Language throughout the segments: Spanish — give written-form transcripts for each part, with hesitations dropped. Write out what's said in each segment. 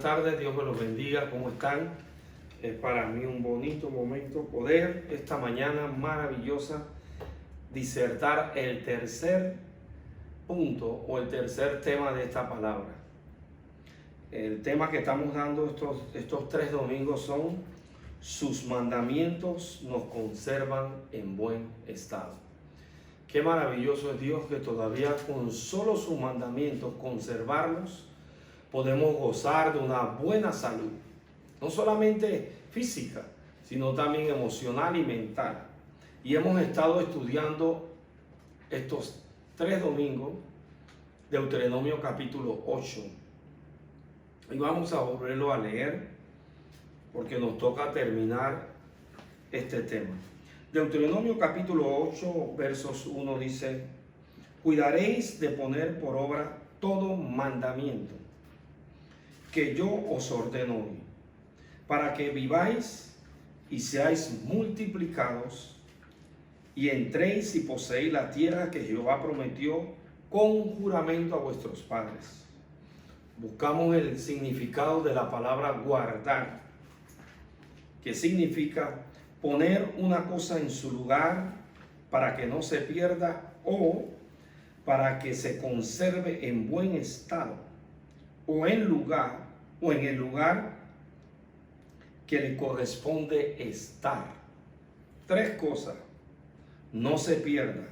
buenas tardes, Dios me los bendiga, ¿cómo están? Es para mí un bonito momento poder esta mañana maravillosa disertar el tercer punto o el tercer tema de esta palabra. El tema que estamos dando estos 3 domingos son: sus mandamientos nos conservan en buen estado. Qué maravilloso es Dios, que todavía con solo sus mandamientos conservarlos, podemos gozar de una buena salud, no solamente física, sino también emocional y mental. Y hemos estado estudiando estos 3 domingos Deuteronomio capítulo 8. Y vamos a volverlo a leer porque nos toca terminar este tema. Deuteronomio capítulo 8, versos 1 dice: cuidaréis de poner por obra todo mandamiento que yo os ordeno hoy, para que viváis y seáis multiplicados, y entréis y poseéis la tierra que Jehová prometió con juramento a vuestros padres. Buscamos el significado de la palabra guardar, que significa poner una cosa en su lugar para que no se pierda o para que se conserve en buen estado, o en el lugar que le corresponde estar. 3 cosas: no se pierda.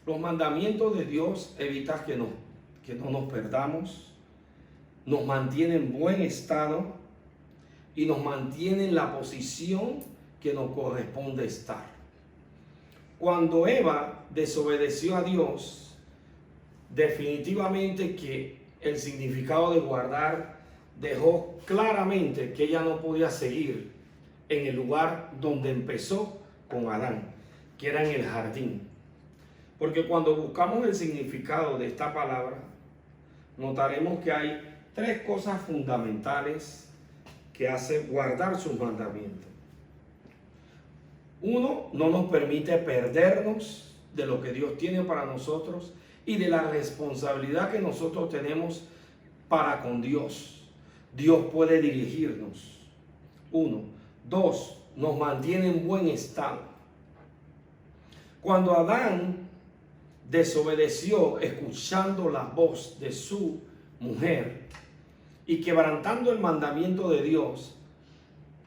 Los mandamientos de Dios evitan que no nos perdamos, nos mantienen en buen estado y nos mantienen en la posición que nos corresponde estar. Cuando Eva desobedeció a Dios, definitivamente que el significado de guardar dejó claramente que ella no podía seguir en el lugar donde empezó con Adán, que era en el jardín. Porque cuando buscamos el significado de esta palabra, notaremos que hay 3 cosas fundamentales que hace guardar sus mandamientos. 1, no nos permite perdernos de lo que Dios tiene para nosotros y de la responsabilidad que nosotros tenemos para con Dios. Dios puede dirigirnos. 1. 2, nos mantiene en buen estado. Cuando Adán desobedeció escuchando la voz de su mujer y quebrantando el mandamiento de Dios,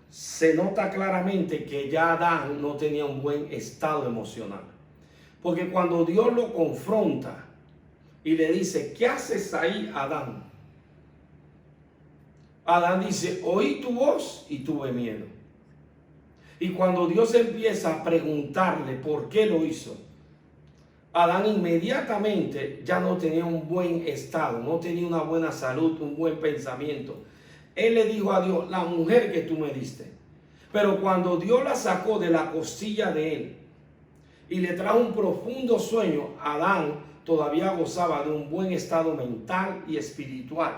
se nota claramente que ya Adán no tenía un buen estado emocional. Porque cuando Dios lo confronta y le dice: ¿qué haces ahí, Adán? Adán dice: oí tu voz y tuve miedo. Y cuando Dios empieza a preguntarle por qué lo hizo, Adán inmediatamente ya no tenía un buen estado, no tenía una buena salud, un buen pensamiento. Él le dijo a Dios: la mujer que tú me diste. Pero cuando Dios la sacó de la costilla de él y le trajo un profundo sueño, Adán todavía gozaba de un buen estado mental y espiritual.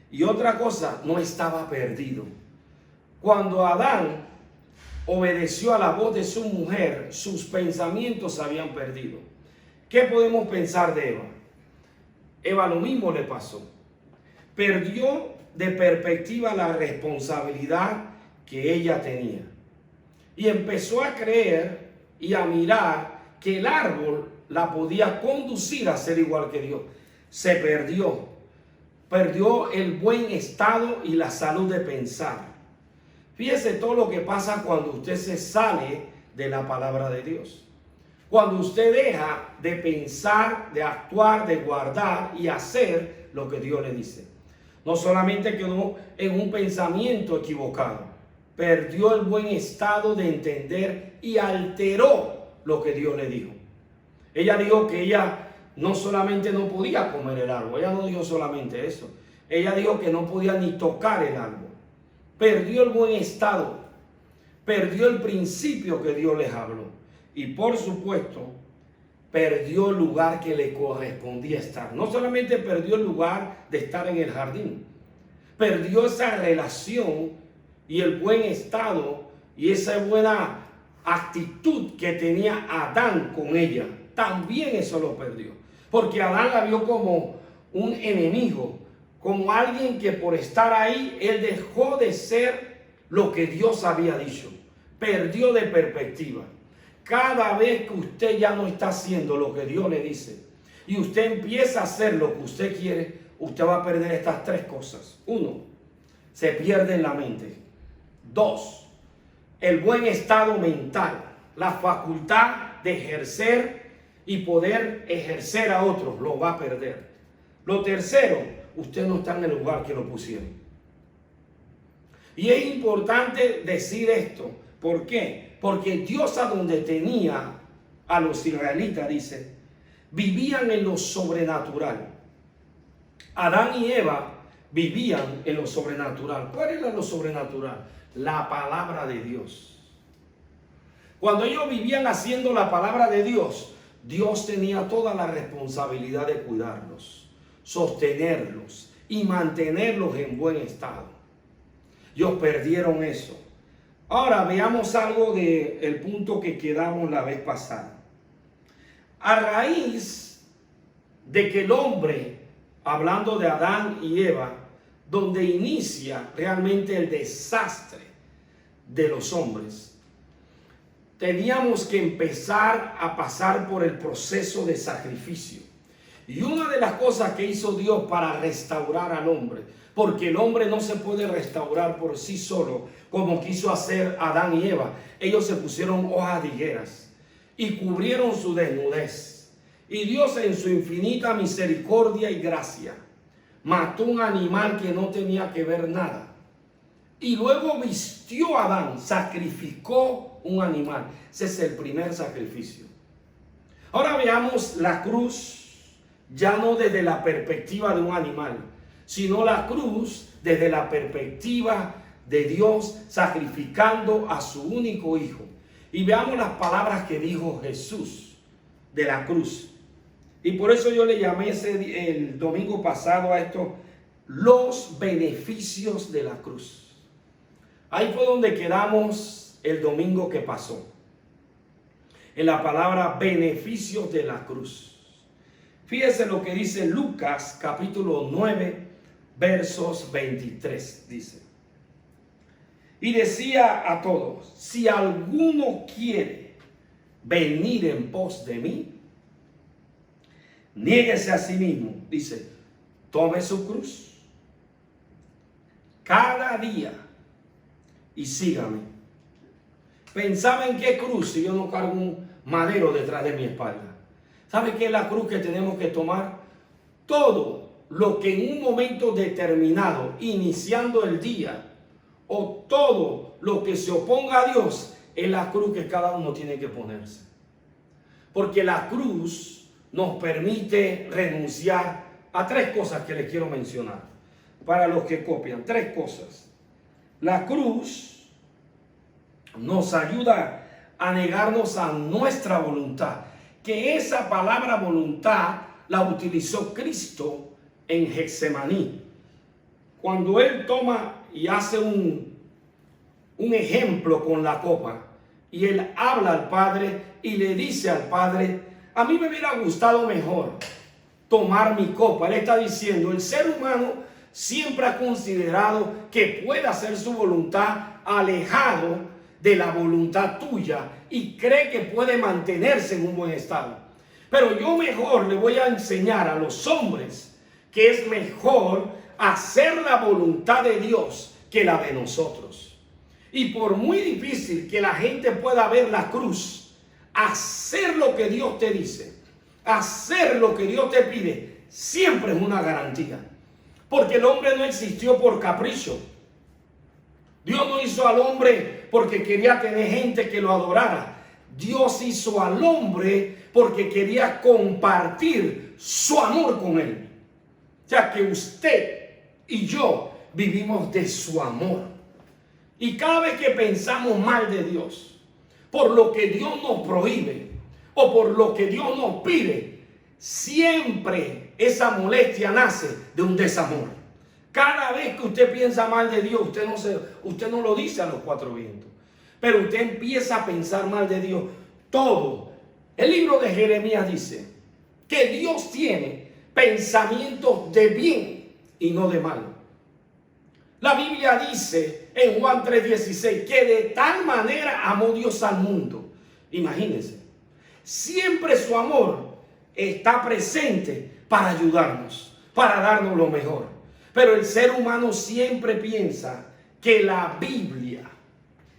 Y otra cosa, no estaba perdido. Cuando Adán obedeció a la voz de su mujer, sus pensamientos se habían perdido. ¿Qué podemos pensar de Eva? Eva lo mismo le pasó. Perdió de perspectiva la responsabilidad que ella tenía. Y empezó a creer y a mirar que el árbol la podía conducir a ser igual que Dios. Se perdió. Perdió el buen estado y la salud de pensar. Fíjese todo lo que pasa cuando usted se sale de la palabra de Dios. Cuando usted deja de pensar, de actuar, de guardar y hacer lo que Dios le dice. No solamente quedó en un pensamiento equivocado, perdió el buen estado de entender y alteró lo que Dios le dijo. Ella dijo que ella no solamente no podía comer el árbol, ella no dijo solamente eso. Ella dijo que no podía ni tocar el árbol. Perdió el buen estado, perdió el principio que Dios les habló. Y por supuesto, perdió el lugar que le correspondía estar. No solamente perdió el lugar de estar en el jardín, perdió esa relación y el buen estado y esa buena actitud que tenía Adán con ella. También eso lo perdió. Porque Adán la vio como un enemigo, como alguien que por estar ahí, él dejó de ser lo que Dios había dicho. Perdió de perspectiva. Cada vez que usted ya no está haciendo lo que Dios le dice y usted empieza a hacer lo que usted quiere, usted va a perder estas tres cosas. 1, se pierde en la mente. 2, el buen estado mental, la facultad de ejercer y poder ejercer a otros, lo va a perder. Lo tercero, usted no está en el lugar que lo pusieron. Y es importante decir esto. ¿Por qué? Porque Dios, a donde tenía a los israelitas, dice, vivían en lo sobrenatural. Adán y Eva vivían en lo sobrenatural. ¿Cuál era lo sobrenatural? La palabra de Dios. Cuando ellos vivían haciendo la palabra de Dios, Dios tenía toda la responsabilidad de cuidarlos, sostenerlos y mantenerlos en buen estado. Ellos perdieron eso. Ahora veamos algo del punto que quedamos la vez pasada. A raíz de que el hombre, hablando de Adán y Eva, donde inicia realmente el desastre de los hombres, teníamos que empezar a pasar por el proceso de sacrificio. Y una de las cosas que hizo Dios para restaurar al hombre, porque el hombre no se puede restaurar por sí solo, como quiso hacer Adán y Eva. Ellos se pusieron hojas de higueras y cubrieron su desnudez. Y Dios, en su infinita misericordia y gracia, mató un animal que no tenía que ver nada. Y luego vistió a Adán, sacrificó un animal. Ese es el primer sacrificio. Ahora veamos la cruz, ya no desde la perspectiva de un animal, sino la cruz desde la perspectiva de Dios sacrificando a su único hijo. Y veamos las palabras que dijo Jesús de la cruz. Y por eso yo le llamé el domingo pasado a esto los beneficios de la cruz. Ahí fue donde quedamos el domingo que pasó, en la palabra beneficios de la cruz. Fíjese lo que dice Lucas capítulo 9 versos 23, dice: y decía a todos, si alguno quiere venir en pos de mí, niéguese a sí mismo, dice, tome su cruz cada día y sígame. Pensaba en qué cruz si yo no cargo un madero detrás de mi espalda. ¿Sabe qué es la cruz que tenemos que tomar? Todo lo que en un momento determinado, iniciando el día, o todo lo que se oponga a Dios, es la cruz que cada uno tiene que ponerse. Porque la cruz nos permite renunciar a tres cosas que les quiero mencionar. Para los que copian, tres cosas. La cruz nos ayuda a negarnos a nuestra voluntad. Que esa palabra voluntad la utilizó Cristo en Getsemaní. Cuando Él toma y hace un ejemplo con la copa, y Él habla al Padre y le dice al Padre, a mí me hubiera gustado mejor tomar mi copa. Él está diciendo, el ser humano siempre ha considerado que puede hacer su voluntad alejado de la voluntad tuya y cree que puede mantenerse en un buen estado. Pero yo mejor le voy a enseñar a los hombres que es mejor hacer la voluntad de Dios que la de nosotros. Y por muy difícil que la gente pueda ver la cruz, hacer lo que Dios te dice, hacer lo que Dios te pide, siempre es una garantía. Porque el hombre no existió por capricho. Dios no hizo al hombre porque quería tener gente que lo adorara. Dios hizo al hombre porque quería compartir su amor con él. O sea que usted y yo vivimos de su amor. Y cada vez que pensamos mal de Dios, por lo que Dios nos prohíbe o por lo que Dios nos pide, siempre esa molestia nace de un desamor. Cada vez que usted piensa mal de Dios, usted no lo dice a los cuatro vientos, pero usted empieza a pensar mal de Dios. Todo. El libro de Jeremías dice que Dios tiene pensamientos de bien y no de mal. La Biblia dice en Juan 3:16 que de tal manera amó Dios al mundo. Imagínense, siempre su amor está presente para ayudarnos, para darnos lo mejor. Pero el ser humano siempre piensa que la Biblia,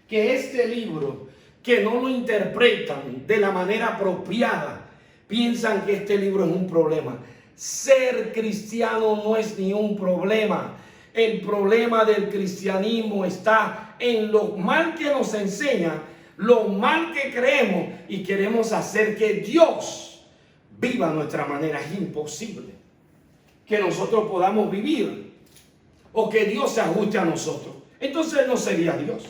que este libro, que no lo interpretan de la manera apropiada, piensan que este libro es un problema. Ser cristiano no es ni un problema. El problema del cristianismo está en lo mal que nos enseña, lo mal que creemos y queremos hacer que Dios viva a nuestra manera. Es imposible que nosotros podamos vivir o que Dios se ajuste a nosotros. Entonces no sería Dios.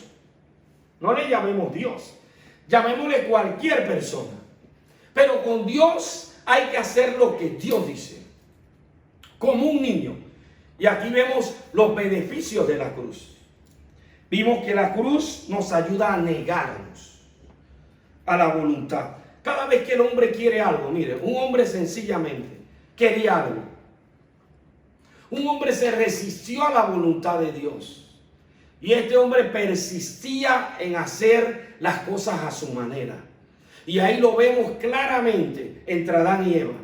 No le llamemos Dios, llamémosle cualquier persona. Pero con Dios hay que hacer lo que Dios dice, como un niño. Y aquí vemos los beneficios de la cruz. Vimos que la cruz nos ayuda a negarnos a la voluntad. Cada vez que el hombre quiere algo, mire, un hombre sencillamente quería algo. Un hombre se resistió a la voluntad de Dios. Y este hombre persistía en hacer las cosas a su manera. Y ahí lo vemos claramente entre Adán y Eva.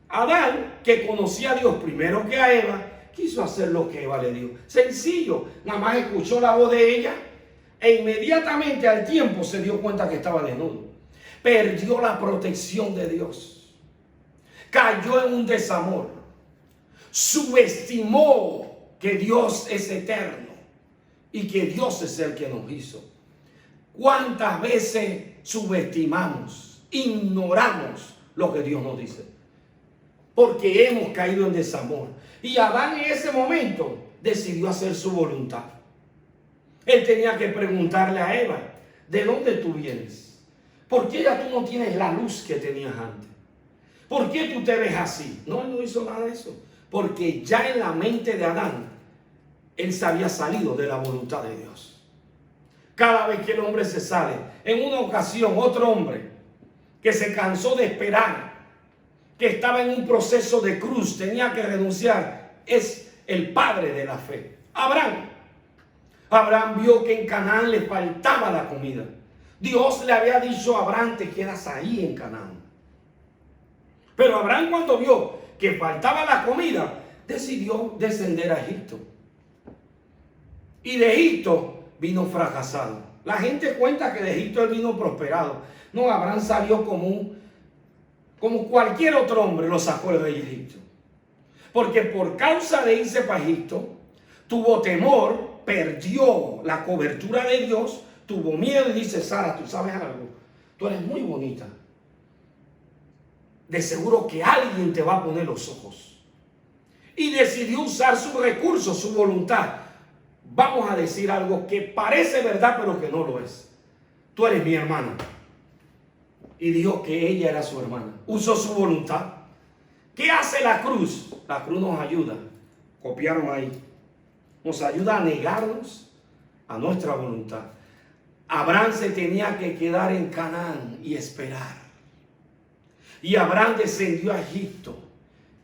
Adán, que conocía a Dios primero que a Eva, quiso hacer lo que Eva le dijo. Sencillo, nada más escuchó la voz de ella e inmediatamente al tiempo se dio cuenta que estaba desnudo. Perdió la protección de Dios. Cayó en un desamor. Subestimó que Dios es eterno y que Dios es el que nos hizo. ¿Cuántas veces subestimamos, ignoramos lo que Dios nos dice? Porque hemos caído en desamor. Y Adán en ese momento decidió hacer su voluntad. Él tenía que preguntarle a Eva, ¿de dónde tú vienes? ¿Por qué ya tú no tienes la luz que tenías antes? ¿Por qué tú te ves así? No, él no hizo nada de eso. Porque ya en la mente de Adán, él se había salido de la voluntad de Dios. Cada vez que el hombre se sale, en una ocasión otro hombre que se cansó de esperar, que estaba en un proceso de cruz, tenía que renunciar, es el padre de la fe, Abraham. Abraham vio que en Canaán le faltaba la comida. Dios le había dicho a Abraham, te quedas ahí en Canaán. Pero Abraham, cuando vio que faltaba la comida, decidió descender a Egipto. Y de Egipto vino fracasado. La gente cuenta que de Egipto él vino prosperado. No, Abraham salió como cualquier otro hombre, lo sacó el rey de Egipto. Porque por causa de irse para Egipto, tuvo temor, perdió la cobertura de Dios, tuvo miedo y dice, Sara, tú sabes algo, tú eres muy bonita. De seguro que alguien te va a poner los ojos. Y decidió usar sus recursos, su voluntad. Vamos a decir algo que parece verdad, pero que no lo es. Tú eres mi hermana. Y dijo que ella era su hermana. Usó su voluntad. ¿Qué hace la cruz? La cruz nos ayuda. Copiaron ahí. Nos ayuda a negarnos a nuestra voluntad. Abraham se tenía que quedar en Canaán y esperar. Y Abraham descendió a Egipto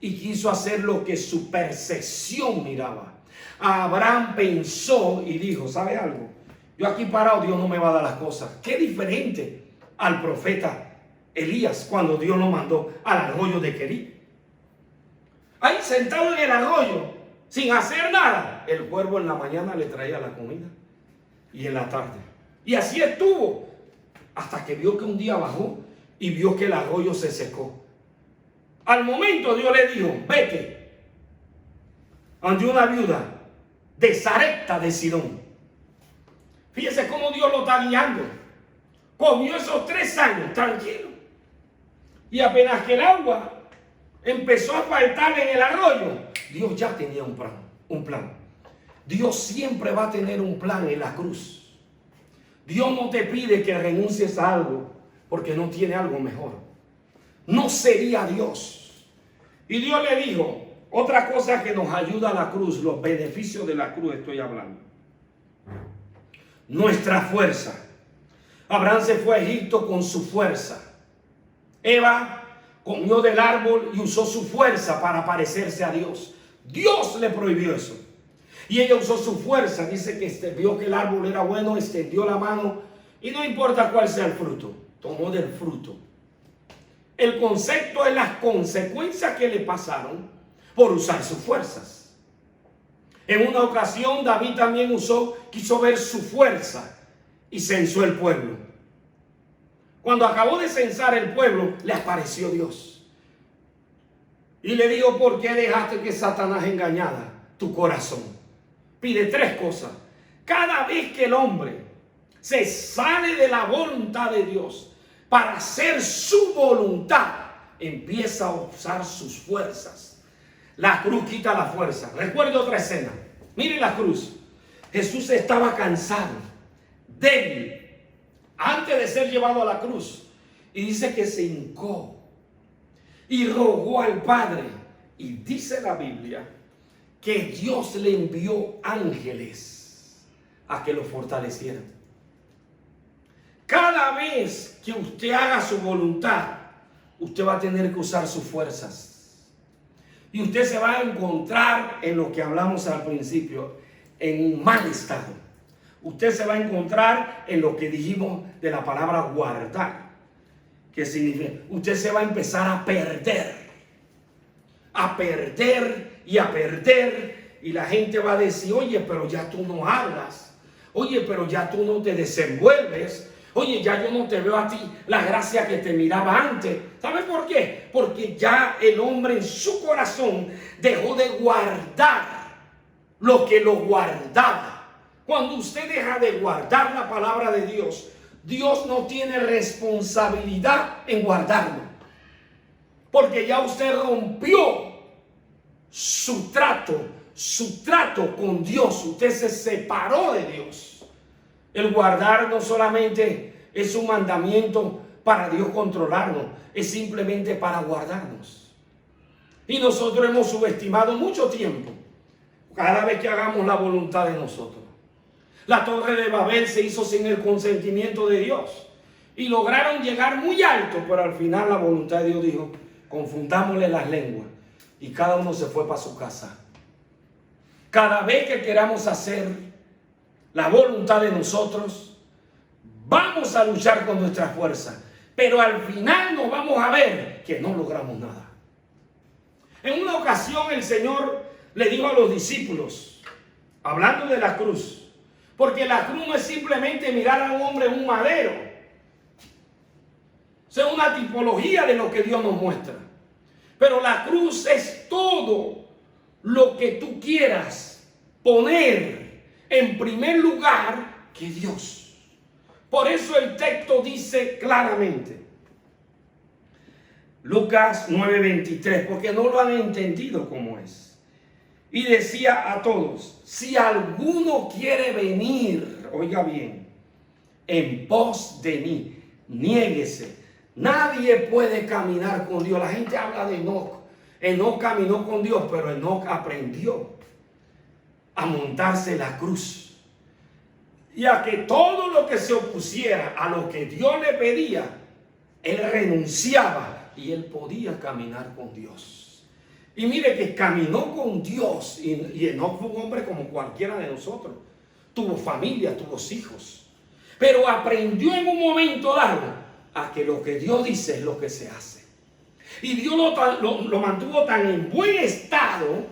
y quiso hacer lo que su percepción miraba. Abraham pensó y dijo, ¿sabe algo? Yo aquí parado, Dios no me va a dar las cosas. Qué diferente al profeta Elías cuando Dios lo mandó al arroyo de Querib. Ahí sentado en el arroyo, sin hacer nada, el cuervo en la mañana le traía la comida y en la tarde. Y así estuvo hasta que vio que un día bajó y vio que el arroyo se secó. Al momento Dios le dijo, vete ante una viuda de Sarepta de Sidón. Fíjese cómo Dios lo está guiando. Comió esos 3 años tranquilo. Y apenas que el agua empezó a faltar en el arroyo, Dios ya tenía un plan. Dios siempre va a tener un plan en la cruz. Dios no te pide que renuncies a algo porque no tiene algo mejor. No sería Dios. Y Dios le dijo, otra cosa que nos ayuda a la cruz, los beneficios de la cruz estoy hablando. Nuestra fuerza. Abraham se fue a Egipto con su fuerza. Eva comió del árbol y usó su fuerza para parecerse a Dios. Dios le prohibió eso. Y ella usó su fuerza. Dice que vio que el árbol era bueno, extendió la mano y no importa cuál sea el fruto, tomó del fruto. El concepto es las consecuencias que le pasaron por usar sus fuerzas. En una ocasión David también quiso ver su fuerza y censó el pueblo. Cuando acabó de censar el pueblo, le apareció Dios. Y le dijo: ¿por qué dejaste que Satanás engañara tu corazón? Pide 3 cosas. Cada vez que el hombre se sale de la voluntad de Dios para hacer su voluntad, empieza a usar sus fuerzas. La cruz quita la fuerza. Recuerdo otra escena. Miren la cruz. Jesús estaba cansado, débil, antes de ser llevado a la cruz. Y dice que se hincó y rogó al Padre. Y dice la Biblia que Dios le envió ángeles a que lo fortalecieran. Cada vez que usted haga su voluntad, usted va a tener que usar sus fuerzas. Y usted se va a encontrar en lo que hablamos al principio, en un mal estado. Usted se va a encontrar en lo que dijimos de la palabra guardar. Que significa, usted se va a empezar a perder. A perder y a perder. Y la gente va a decir: oye, pero ya tú no hablas. Oye, pero ya tú no te desenvuelves. Oye, ya yo no te veo a ti la gracia que te miraba antes. ¿Sabe por qué? Porque ya el hombre en su corazón dejó de guardar lo que lo guardaba. Cuando usted deja de guardar la palabra de Dios, Dios no tiene responsabilidad en guardarlo. Porque ya usted rompió su trato con Dios. Usted se separó de Dios. El guardar no solamente es un mandamiento para Dios controlarnos, es simplemente para guardarnos. Y nosotros hemos subestimado mucho tiempo cada vez que hagamos la voluntad de nosotros. La Torre de Babel se hizo sin el consentimiento de Dios y lograron llegar muy alto, pero al final la voluntad de Dios dijo: confundámosle las lenguas, y cada uno se fue para su casa. Cada vez que queramos hacer la voluntad de nosotros, vamos a luchar con nuestra fuerza, pero al final nos vamos a ver que no logramos nada. En una ocasión el Señor le dijo a los discípulos, hablando de la cruz, porque la cruz no es simplemente mirar a un hombre en un madero, es una tipología de lo que Dios nos muestra, pero la cruz es todo lo que tú quieras poner en primer lugar que Dios. Por eso el texto dice claramente, Lucas 9:23, porque no lo han entendido como es. Y decía a todos: si alguno quiere venir, oiga bien, en pos de mí, niéguese. Nadie puede caminar con Dios. La gente habla de Enoc. Enoc caminó con Dios, pero Enoc aprendió a montarse la cruz y a que todo lo que se opusiera a lo que Dios le pedía, él renunciaba y él podía caminar con Dios. Y mire que caminó con Dios, y Enoc fue un hombre como cualquiera de nosotros. Tuvo familia, tuvo hijos, pero aprendió en un momento dado a que lo que Dios dice es lo que se hace. Y Dios lo mantuvo tan en buen estado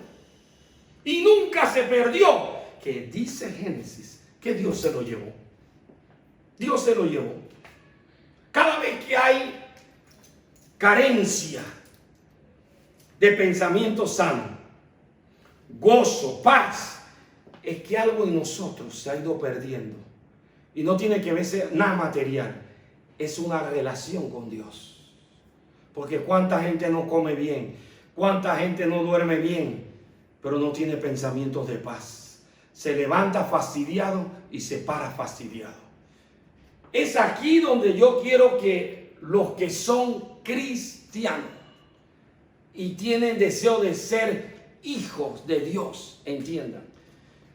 y nunca se perdió, que dice Génesis que Dios se lo llevó. Dios se lo llevó. Cada vez que hay carencia de pensamiento sano, gozo, paz, es que algo en nosotros se ha ido perdiendo. Y no tiene que ver nada material, es una relación con Dios. Porque cuánta gente no come bien, cuánta gente no duerme bien, pero no tiene pensamientos de paz. Se levanta fastidiado y se para fastidiado. Es aquí donde yo quiero que los que son cristianos y tienen deseo de ser hijos de Dios entiendan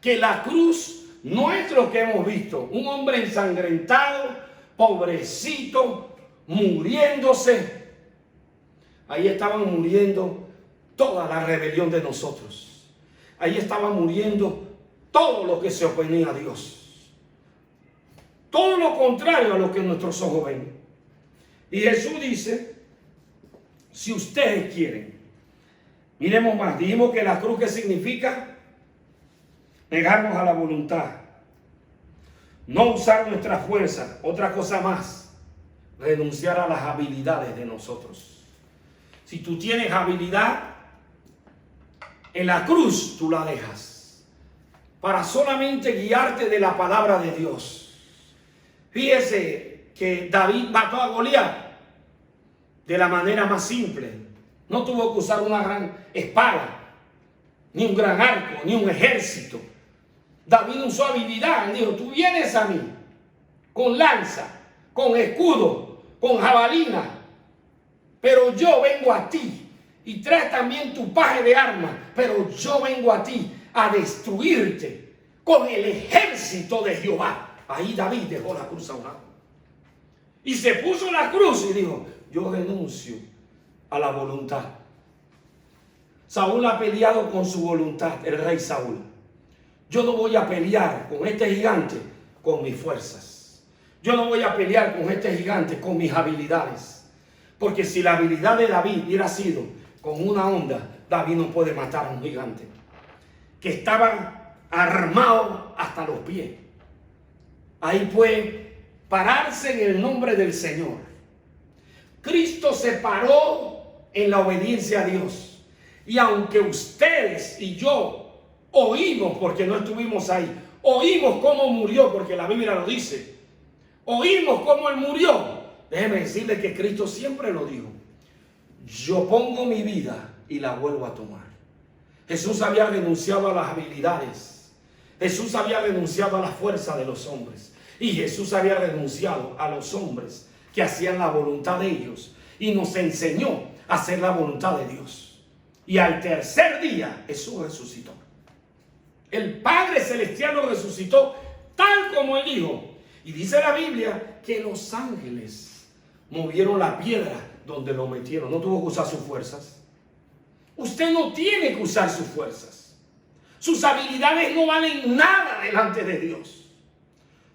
que la cruz no es lo que hemos visto, un hombre ensangrentado, pobrecito, muriéndose. Ahí estaban muriendo toda la rebelión de nosotros. ahí estaba muriendo todo lo que se oponía a Dios. Todo lo contrario a lo que nuestros ojos ven. Y Jesús dice, si ustedes quieren, miremos más, dijimos que la cruz, ¿qué significa? Negarnos a la voluntad, no usar nuestra fuerza, otra cosa más, renunciar a las habilidades de nosotros. Si tú tienes habilidad, en la cruz tú la dejas para solamente guiarte de la palabra de Dios. Fíjese que David mató a Goliat de la manera más simple. No tuvo que usar una gran espada, ni un gran arco, ni un ejército. David usó habilidad. Dijo, tú vienes a mí con lanza, con escudo, con jabalina, pero yo vengo a ti. Y traes también tu paje de armas, pero yo vengo a ti a destruirte con el ejército de Jehová. Ahí David dejó la cruz a un lado. Y se puso la cruz y dijo, yo renuncio a la voluntad. Saúl ha peleado con su voluntad, el rey Saúl. Yo no voy a pelear con este gigante con mis fuerzas. Yo no voy a pelear con este gigante con mis habilidades. Porque si la habilidad de David hubiera sido con una honda, David no puede matar a un gigante que estaba armado hasta los pies. Ahí puede pararse en el nombre del Señor. Cristo se paró en la obediencia a Dios. Y aunque ustedes y yo oímos, porque no estuvimos ahí, oímos cómo murió, porque la Biblia lo dice, oímos cómo Él murió. Déjeme decirle que Cristo siempre lo dijo. Yo pongo mi vida y la vuelvo a tomar. Jesús había renunciado a las habilidades. Jesús había renunciado a la fuerza de los hombres. Y Jesús había renunciado a los hombres que hacían la voluntad de ellos. Y nos enseñó a hacer la voluntad de Dios. Y al tercer día Jesús resucitó. El Padre Celestial lo resucitó tal como Él dijo. Y dice la Biblia que los ángeles movieron la piedra donde lo metieron. No tuvo que usar sus fuerzas. Usted no tiene que usar sus fuerzas. Sus habilidades no valen nada delante de Dios.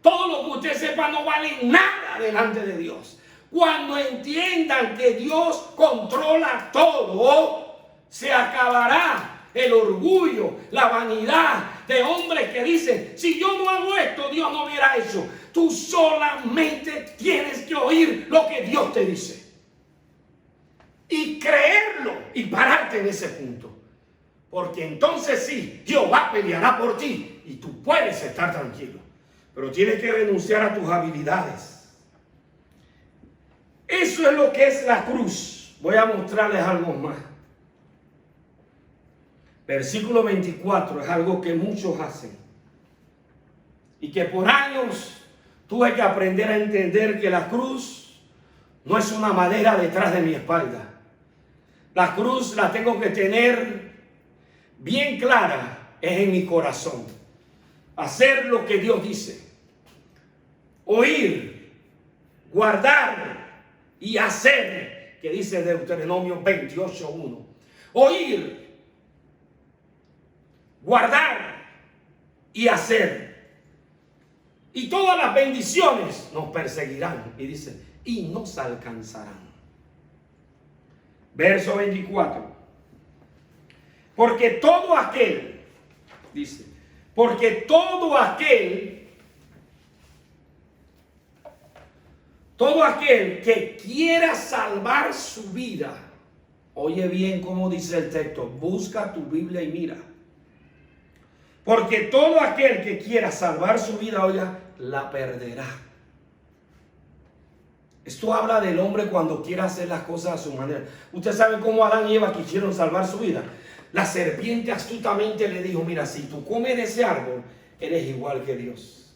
Todo lo que usted sepa no vale nada delante de Dios. Cuando entiendan que Dios controla todo, se acabará el orgullo, la vanidad de hombres que dicen, si yo no hago esto, Dios no hubiera hecho. Tú solamente tienes que oír lo que Dios te dice. Y creerlo y pararte en ese punto. Porque entonces sí, Jehová peleará por ti y tú puedes estar tranquilo. Pero tienes que renunciar a tus habilidades. Eso es lo que es la cruz. Voy a mostrarles algo más. Versículo 24 es algo que muchos hacen. Y que por años tuve que aprender a entender que la cruz no es una madera detrás de mi espalda. La cruz la tengo que tener bien clara, es en mi corazón. Hacer lo que Dios dice. Oír, guardar y hacer, que dice Deuteronomio 28:1. Oír, guardar y hacer. Y todas las bendiciones nos perseguirán. Y dice, y nos alcanzarán. Verso 24. Porque todo aquel, dice, porque todo aquel que quiera salvar su vida, oye bien cómo dice el texto, busca tu Biblia y mira. Porque todo aquel que quiera salvar su vida, oiga, la perderá. Esto habla del hombre cuando quiere hacer las cosas a su manera. Usted sabe cómo Adán y Eva quisieron salvar su vida. La serpiente astutamente le dijo, mira, si tú comes de ese árbol, eres igual que Dios.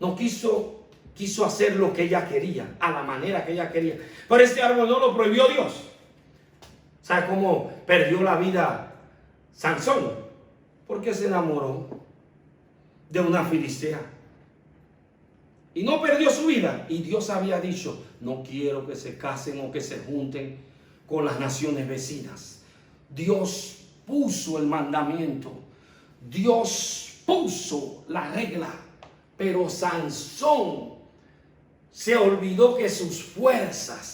No quiso hacer lo que ella quería, a la manera que ella quería. Pero este árbol no lo prohibió Dios. ¿Sabe cómo perdió la vida Sansón? Porque se enamoró de una filistea. Y no perdió su vida. Y Dios había dicho, no quiero que se casen o que se junten con las naciones vecinas. Dios puso el mandamiento. Dios puso la regla, pero Sansón se olvidó que sus fuerzas,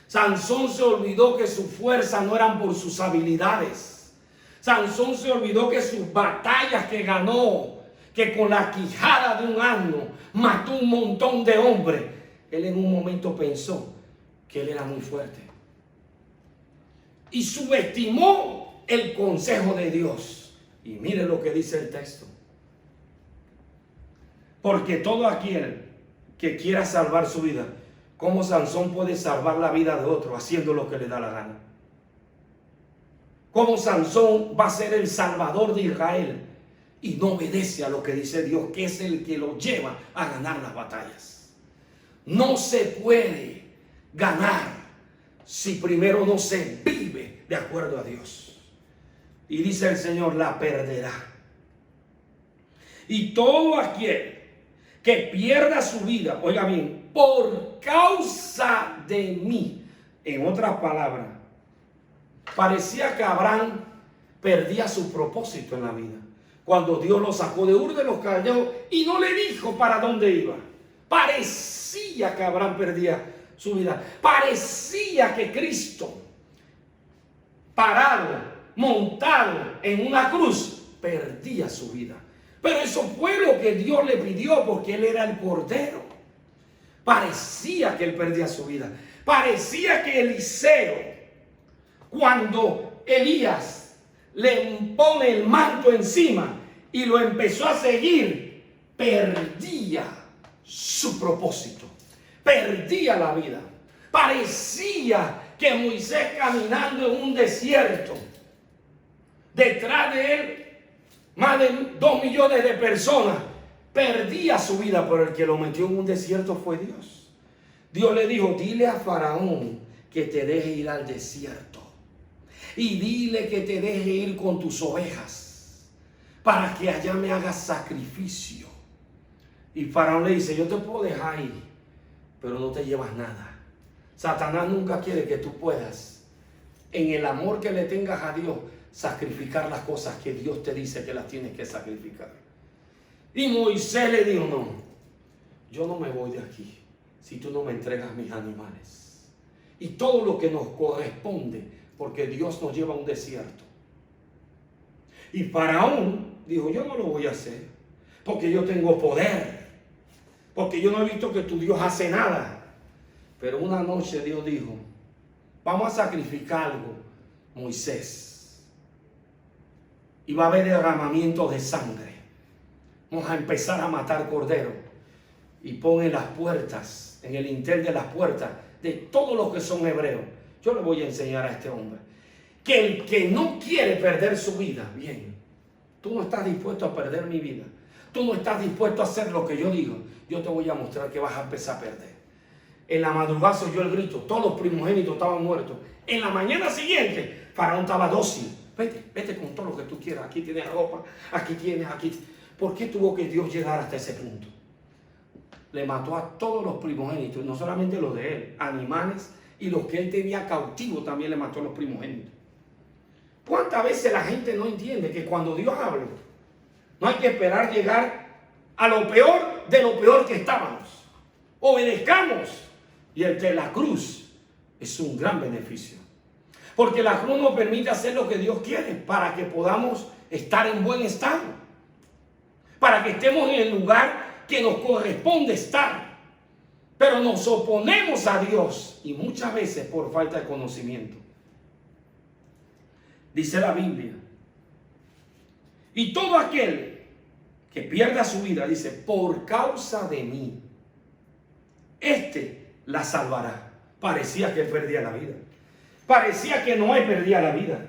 Sansón se olvidó que sus fuerzas no eran por sus habilidades. Sansón se olvidó que sus batallas que ganó, que con la quijada de un asno mató un montón de hombres. Él en un momento pensó que él era muy fuerte y subestimó el consejo de Dios. Y mire lo que dice el texto: porque todo aquel que quiera salvar su vida, ¿cómo Sansón puede salvar la vida de otro haciendo lo que le da la gana? ¿Cómo Sansón va a ser el salvador de Israel y no obedece a lo que dice Dios, que es el que lo lleva a ganar las batallas? No se puede ganar si primero no se vive de acuerdo a Dios. Y dice el Señor, la perderá. Y todo aquel que pierda su vida, oiga bien, por causa de mí. En otras palabras, parecía que Abraham perdía su propósito en la vida. Cuando Dios lo sacó de Ur de los Caldeos y no le dijo para dónde iba. Parecía que Abraham perdía su vida. Parecía que Cristo, parado, montado en una cruz, perdía su vida. Pero eso fue lo que Dios le pidió, porque él era el Cordero. Parecía que él perdía su vida. Parecía que Eliseo, cuando Elías le pone el manto encima y lo empezó a seguir, perdía su propósito, perdía la vida. Parecía que Moisés, caminando en un desierto, detrás de él más de 2 millones de personas, perdía su vida, pero el que lo metió en un desierto fue Dios. Dios le dijo, dile a Faraón que te deje ir al desierto y dile que te deje ir con tus ovejas para que allá me hagas sacrificio. Y Faraón le dice, yo te puedo dejar ir, pero no te llevas nada. Satanás nunca quiere que tú puedas, en el amor que le tengas a Dios, sacrificar las cosas que Dios te dice que las tienes que sacrificar. Y Moisés le dijo, no, yo no me voy de aquí si tú no me entregas mis animales y todo lo que nos corresponde, porque Dios nos lleva a un desierto. Y Faraón dijo, yo no lo voy a hacer porque yo tengo poder, porque yo no he visto que tu Dios hace nada. Pero una noche Dios dijo, vamos a sacrificar algo, Moisés. Y va a haber derramamiento de sangre. Vamos a empezar a matar corderos. Y pon en las puertas, en el interior de las puertas, de todos los que son hebreos. Yo le voy a enseñar a este hombre que el que no quiere perder su vida, bien, tú no estás dispuesto a perder mi vida. Tú no estás dispuesto a hacer lo que yo digo. Yo te voy a mostrar que vas a empezar a perder. En la madrugada se oyó el grito. Todos los primogénitos estaban muertos. En la mañana siguiente, Faraón estaba dócil. Vete con todo lo que tú quieras. Aquí tienes ropa, aquí tienes, aquí. ¿Por qué tuvo que Dios llegar hasta ese punto? Le mató a todos los primogénitos, no solamente los de él, animales, y los que él tenía cautivos también le mató a los primogénitos. ¿Cuántas veces la gente no entiende que cuando Dios habla, no hay que esperar llegar a lo peor de lo peor que estábamos? Obedezcamos. Y el de la cruz es un gran beneficio. Porque la cruz nos permite hacer lo que Dios quiere para que podamos estar en buen estado. Para que estemos en el lugar que nos corresponde estar. Pero nos oponemos a Dios y muchas veces por falta de conocimiento. Dice la Biblia. Y todo aquel que pierda su vida, dice, por causa de mí, este la salvará. Parecía que él perdía la vida. Parecía que Noé perdía la vida.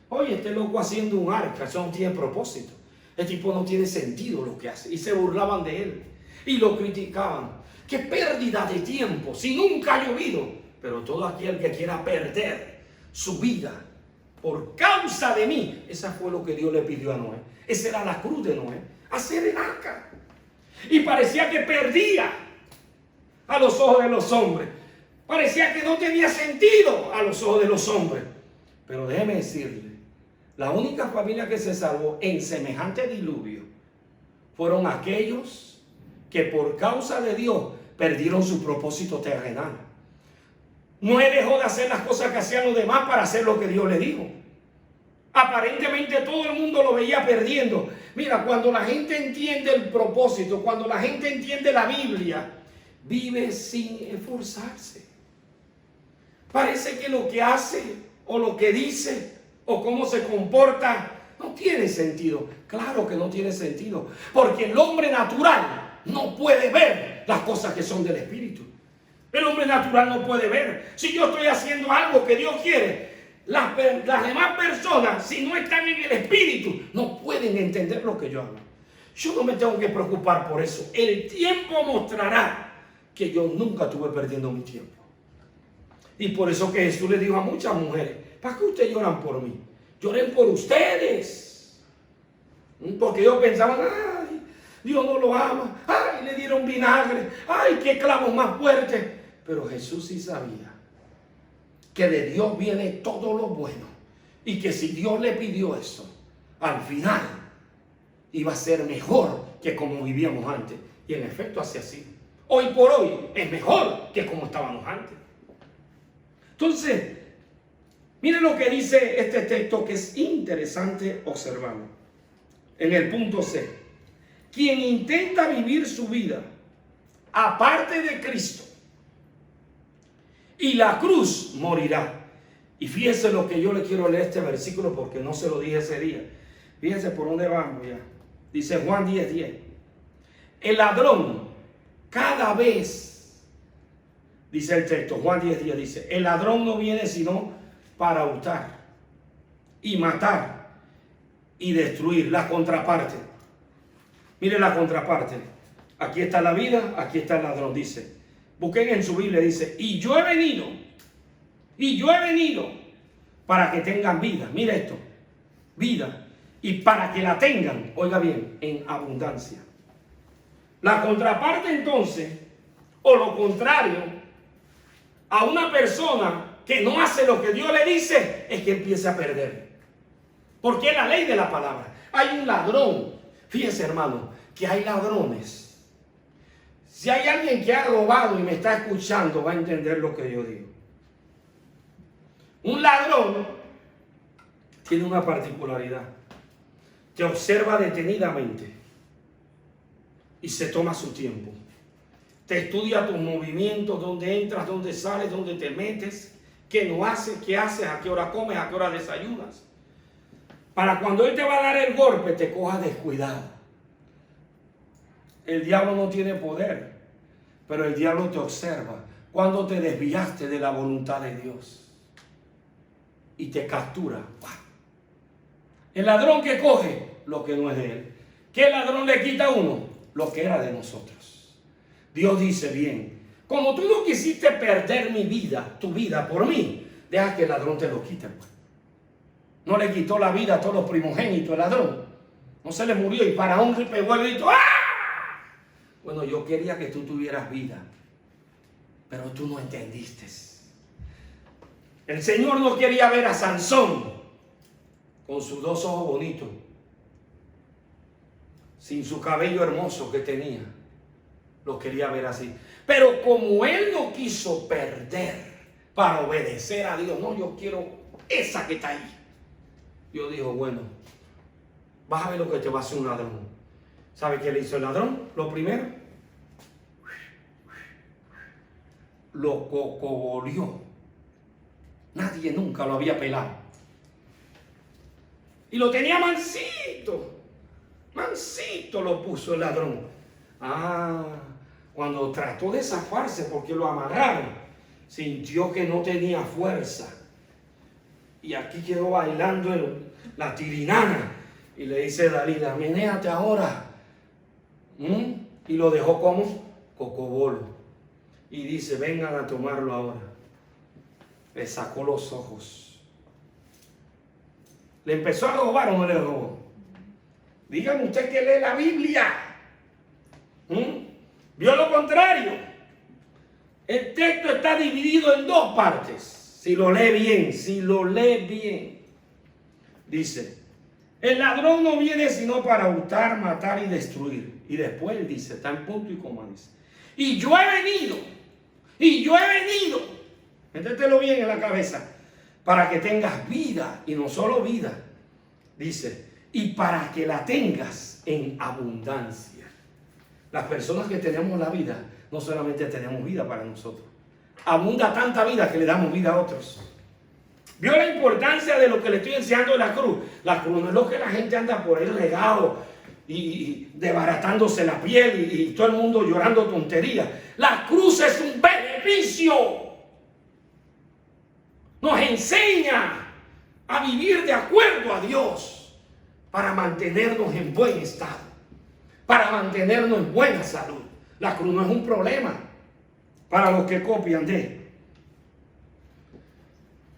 Oye, este loco haciendo un arca, eso no tiene propósito. El tipo no tiene sentido lo que hace. Y se burlaban de él. Y lo criticaban. ¡Qué pérdida de tiempo! Si nunca ha llovido. Pero todo aquel que quiera perder su vida por causa de mí, esa fue lo que Dios le pidió a Noé. Esa era la cruz de Noé. Hacer el arca. Y parecía que perdía a los ojos de los hombres. Parecía que no tenía sentido a los ojos de los hombres. Pero déjeme decirle, La única familia que se salvó en semejante diluvio fueron aquellos que por causa de Dios perdieron su propósito terrenal. Noé dejó de hacer las cosas que hacían los demás para hacer lo que Dios le dijo. Aparentemente todo el mundo lo veía perdiendo. Mira, cuando la gente entiende el propósito, cuando la gente entiende la Biblia, vive sin esforzarse. Parece que lo que hace o lo que dice o cómo se comporta no tiene sentido. Claro que no tiene sentido, porque el hombre natural no puede ver las cosas que son del Espíritu. El hombre natural no puede ver. Si yo estoy haciendo algo que Dios quiere, las demás personas, si no están en el Espíritu, no pueden entender lo que yo hago. Yo no me tengo que preocupar por eso. El tiempo mostrará que yo nunca estuve perdiendo mi tiempo. Y por eso que Jesús le dijo a muchas mujeres: ¿para qué ustedes lloran por mí? Lloren por ustedes. Porque ellos pensaban: ay, Dios no lo ama. Ay, le dieron vinagre. Ay, qué clavos más fuertes. Pero Jesús sí sabía que de Dios viene todo lo bueno. Y que si Dios le pidió eso, al final iba a ser mejor que como vivíamos antes. Y en efecto hace así. Hoy por hoy es mejor que como estábamos antes. Entonces, miren lo que dice este texto, que es interesante observarlo. En el punto C: quien intenta vivir su vida aparte de Cristo y la cruz, morirá. Y fíjense lo que yo le quiero leer este versículo, porque no se lo dije ese día. Fíjense por dónde vamos ya. Dice Juan 10:10. El ladrón cada vez, dice el texto, Juan 10:10 dice: el ladrón no viene sino para hurtar y matar y destruir. La contraparte. Miren la contraparte. Aquí está la vida, aquí está el ladrón. Dice, busquen en su Biblia, dice: y yo he venido para que tengan vida. Mira esto, vida, y para que la tengan, oiga bien, en abundancia. La contraparte entonces, o lo contrario a una persona que no hace lo que Dios le dice, es que empieza a perder. Porque es la ley de la palabra. Hay un ladrón. Fíjese, hermano, que hay ladrones. Si hay alguien que ha robado y me está escuchando, va a entender lo que yo digo. Un ladrón tiene una particularidad. Te observa detenidamente y se toma su tiempo. Te estudia tus movimientos, dónde entras, dónde sales, dónde te metes, qué no haces, qué haces, a qué hora comes, a qué hora desayunas. Para cuando él te va a dar el golpe, te coja descuidado. El diablo no tiene poder, pero el diablo te observa cuando te desviaste de la voluntad de Dios y te captura. El ladrón que coge lo que no es de él. ¿Qué ladrón le quita a uno? Lo que era de nosotros. Dios dice: bien, como tú no quisiste perder mi vida, tu vida por mí, deja que el ladrón te lo quite. No le quitó la vida a todos los primogénitos el ladrón. No se le murió y para un pegó el grito: ¡ah! Bueno, yo quería que tú tuvieras vida, pero tú no entendiste. El Señor no quería ver a Sansón con sus dos ojos bonitos, sin su cabello hermoso que tenía. Lo quería ver así. Pero como él no quiso perder para obedecer a Dios, no, yo quiero esa que está ahí. Dios dijo: bueno, vas a ver lo que te va a hacer un ladrón. ¿Sabe qué le hizo el ladrón? Lo primero, lo cocoboleó. Nadie nunca lo había pelado. Y lo tenía mansito. Mansito lo puso el ladrón. Cuando trató de zafarse porque lo amarraron, sintió que no tenía fuerza. Y aquí quedó bailando la tirinana. Y le dice Dalila: menéate ahora. Y lo dejó como cocobolo. Y dice: vengan a tomarlo ahora. Le sacó los ojos. ¿Le empezó a robar o no le robó? Dígame usted que lee la Biblia. Vio lo contrario. El texto está dividido en dos partes. Si lo lee bien, Dice, el ladrón no viene sino para hurtar, matar y destruir. Y después él dice, está en punto y coma, dice, y yo he venido, métetelo bien en la cabeza, para que tengas vida, y no solo vida, dice, y para que la tengas en abundancia. Las personas que tenemos la vida, no solamente tenemos vida para nosotros, abunda tanta vida que le damos vida a otros. ¿Vio la importancia de lo que le estoy enseñando de la cruz? La cruz no es lo que la gente anda por ahí regado y desbaratándose la piel y todo el mundo llorando tonterías. La cruz es un beneficio. Nos enseña a vivir de acuerdo a Dios para mantenernos en buen estado, para mantenernos en buena salud. La cruz no es un problema para los que copian de él.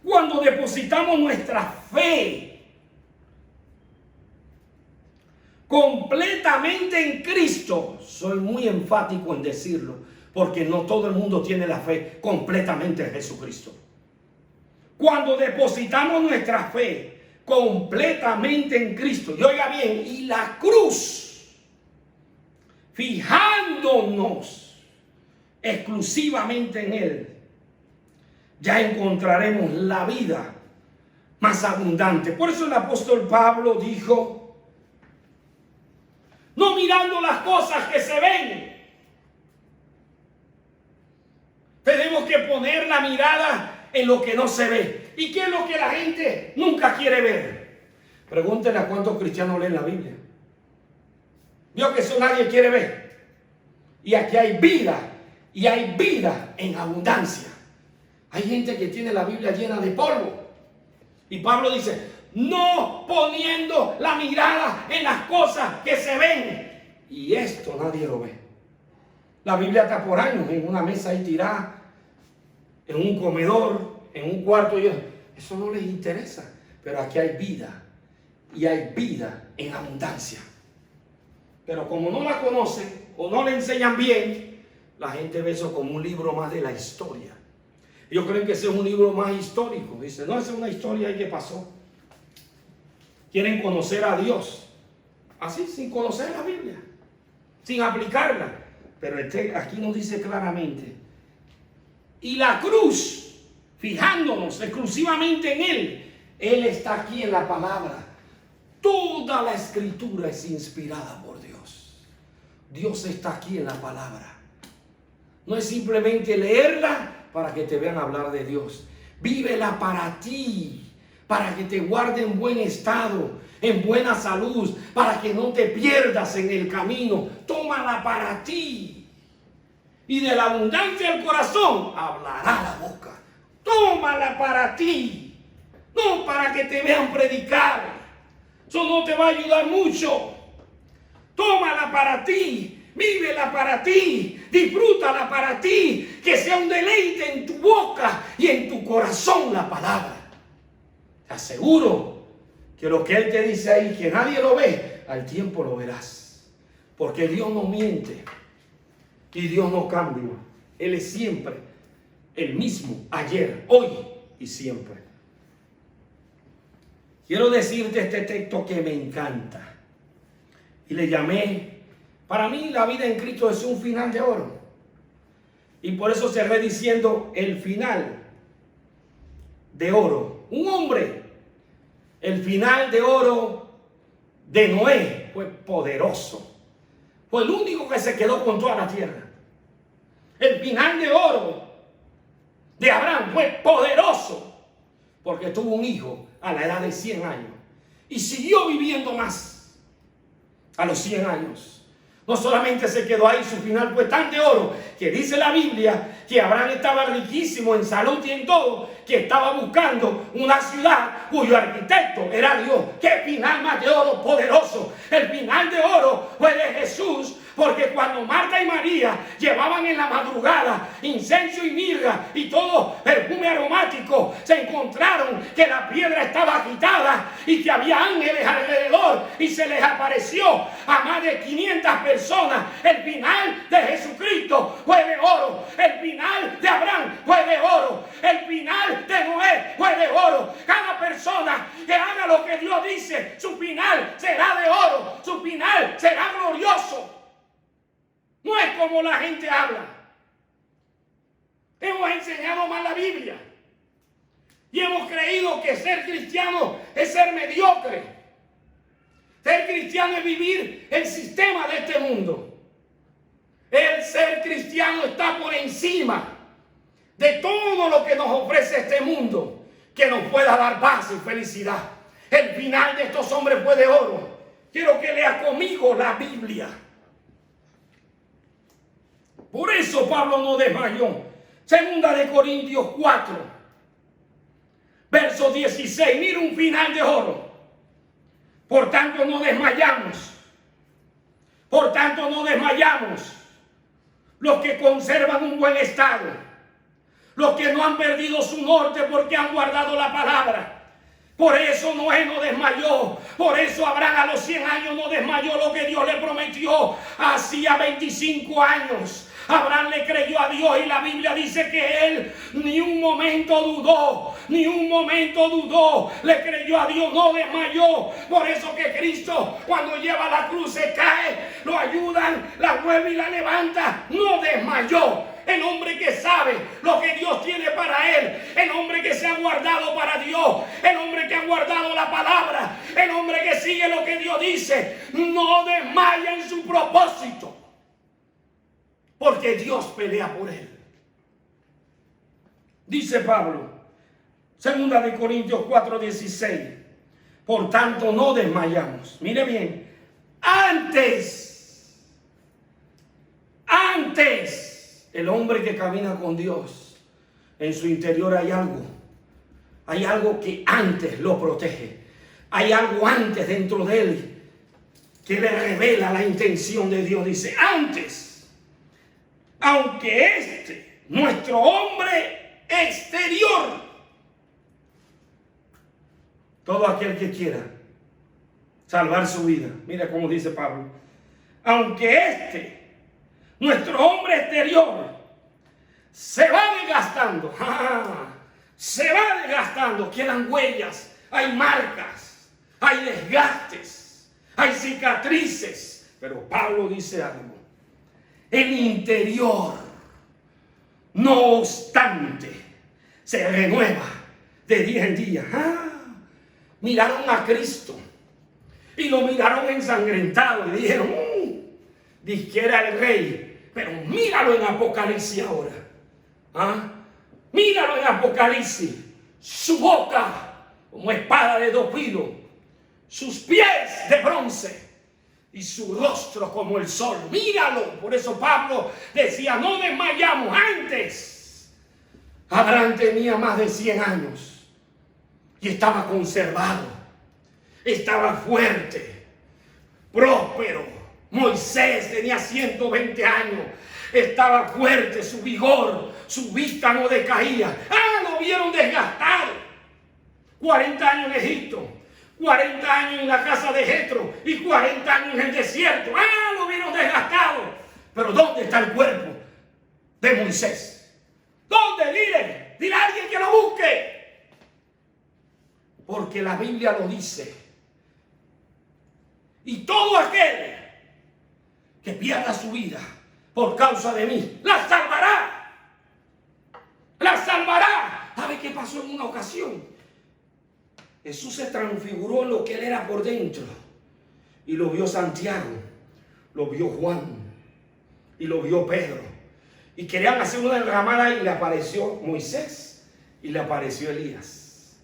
Cuando depositamos nuestra fe completamente en Cristo, soy muy enfático en decirlo, porque no todo el mundo tiene la fe completamente en Jesucristo. Cuando depositamos nuestra fe completamente en Cristo, y oiga bien, y la cruz, fijándonos exclusivamente en Él, ya encontraremos la vida más abundante. Por eso el apóstol Pablo dijo, no mirando las cosas que se ven, tenemos que poner la mirada en lo que no se ve. ¿Y qué es lo que la gente nunca quiere ver? Pregúntenle a cuántos cristianos leen la Biblia. Vio que eso nadie quiere ver. Y aquí hay vida, y hay vida en abundancia. Hay gente que tiene la Biblia llena de polvo. Y Pablo dice, no poniendo la mirada en las cosas que se ven. Y esto nadie lo ve. La Biblia está por años en una mesa ahí tirada, en un comedor, en un cuarto. Eso no les interesa. Pero aquí hay vida. Y hay vida en abundancia. Pero como no la conocen o no le enseñan bien, la gente ve eso como un libro más de la historia. Ellos creen que ese es un libro más histórico. Dice, no, esa es una historia ahí que pasó. Quieren conocer a Dios. Así, sin conocer la Biblia. Sin aplicarla. Pero aquí nos dice claramente. Y la cruz, fijándonos exclusivamente en Él. Él está aquí en la palabra. Toda la escritura es inspirada por Dios. Dios está aquí en la palabra. No es simplemente leerla para que te vean hablar de Dios. Vívela para ti, para que te guarde en buen estado, en buena salud, para que no te pierdas en el camino. Tómala para ti. Y de la abundancia del corazón hablará la boca. Tómala para ti, no para que te vean predicar. Eso no te va a ayudar mucho. Tómala para ti. Vívela para ti, disfrútala para ti, que sea un deleite en tu boca y en tu corazón la palabra. Te aseguro que lo que Él te dice ahí, que nadie lo ve, al tiempo lo verás. Porque Dios no miente y Dios no cambia. Él es siempre el mismo, ayer, hoy y siempre. Quiero decirte este texto que me encanta y le llamé, para mí la vida en Cristo es un final de oro. Y por eso cerré diciendo el final de oro. Un hombre, el final de oro de Noé fue poderoso. Fue el único que se quedó con toda la tierra. El final de oro de Abraham fue poderoso porque tuvo un hijo a la edad de 100 años y siguió viviendo más a los 100 años. No solamente se quedó ahí, su final fue tan de oro que dice la Biblia que Abraham estaba riquísimo en salud y en todo, que estaba buscando una ciudad cuyo arquitecto era Dios. ¡Qué final más de oro poderoso! El final de oro fue de Jesús Porque cuando Marta y María llevaban en la madrugada incienso y mirra y todo perfume aromático, se encontraron que la piedra estaba agitada y que había ángeles alrededor y se les apareció a más de 500 personas. El final de Jesucristo fue de oro. El final de Abraham fue de oro. El final de Noé fue de oro. Cada persona que haga lo que Dios dice, su final será de oro. Su final será glorioso. No es como la gente habla. Hemos enseñado mal la Biblia. Y hemos creído que ser cristiano es ser mediocre. Ser cristiano es vivir el sistema de este mundo. El ser cristiano está por encima de todo lo que nos ofrece este mundo, que nos pueda dar paz y felicidad. El final de estos hombres fue de oro. Quiero que lea conmigo la Biblia. Por eso Pablo no desmayó. Segunda de Corintios 4, verso 16. Mira un final de oro. Por tanto no desmayamos. Por tanto no desmayamos. Los que conservan un buen estado. Los que no han perdido su norte porque han guardado la palabra. Por eso Noé no desmayó. Por eso Abraham a los 100 años no desmayó lo que Dios le prometió hacía 25 años. Abraham le creyó a Dios y la Biblia dice que él ni un momento dudó, le creyó a Dios, no desmayó. Por eso que Cristo cuando lleva la cruz se cae, lo ayudan, la mueve y la levanta, no desmayó. El hombre que sabe lo que Dios tiene para él, el hombre que se ha guardado para Dios, el hombre que ha guardado la palabra, el hombre que sigue lo que Dios dice, no desmaya en su propósito. Porque Dios pelea por él. Dice Pablo, segunda de Corintios 4:16. Por tanto no desmayamos. Mire bien. Antes, el hombre que camina con Dios, en su interior hay algo. Hay algo que antes lo protege. Hay algo antes dentro de él que le revela la intención de Dios. Dice, antes. Aunque nuestro hombre exterior, todo aquel que quiera salvar su vida, mira cómo dice Pablo, aunque nuestro hombre exterior se va desgastando, quedan huellas, hay marcas, hay desgastes, hay cicatrices, pero Pablo dice algo. El interior, no obstante, se renueva de día en día. Miraron a Cristo y lo miraron ensangrentado y dijeron, dizque era el rey, pero míralo en Apocalipsis ahora. Míralo en Apocalipsis, su boca como espada de 2 filos, sus pies de bronce y su rostro como el sol. Míralo. Por eso Pablo decía, no desmayamos. Antes Abraham tenía más de 100 años y estaba conservado, estaba fuerte, próspero. Moisés tenía 120 años, estaba fuerte, su vigor, su vista no decaía. Lo vieron desgastado. 40 años en Egipto, 40 años en la casa de Jetro y 40 años en el desierto. Lo vieron desgastado. Pero ¿dónde está el cuerpo de Moisés? ¿Dónde? Dile a alguien que lo busque. Porque la Biblia lo dice. Y todo aquel que pierda su vida por causa de mí, la salvará. La salvará. ¿Sabe qué pasó en una ocasión? Jesús se transfiguró en lo que él era por dentro. Y lo vio Santiago, lo vio Juan y lo vio Pedro. Y querían hacer una derramada y le apareció Moisés y le apareció Elías.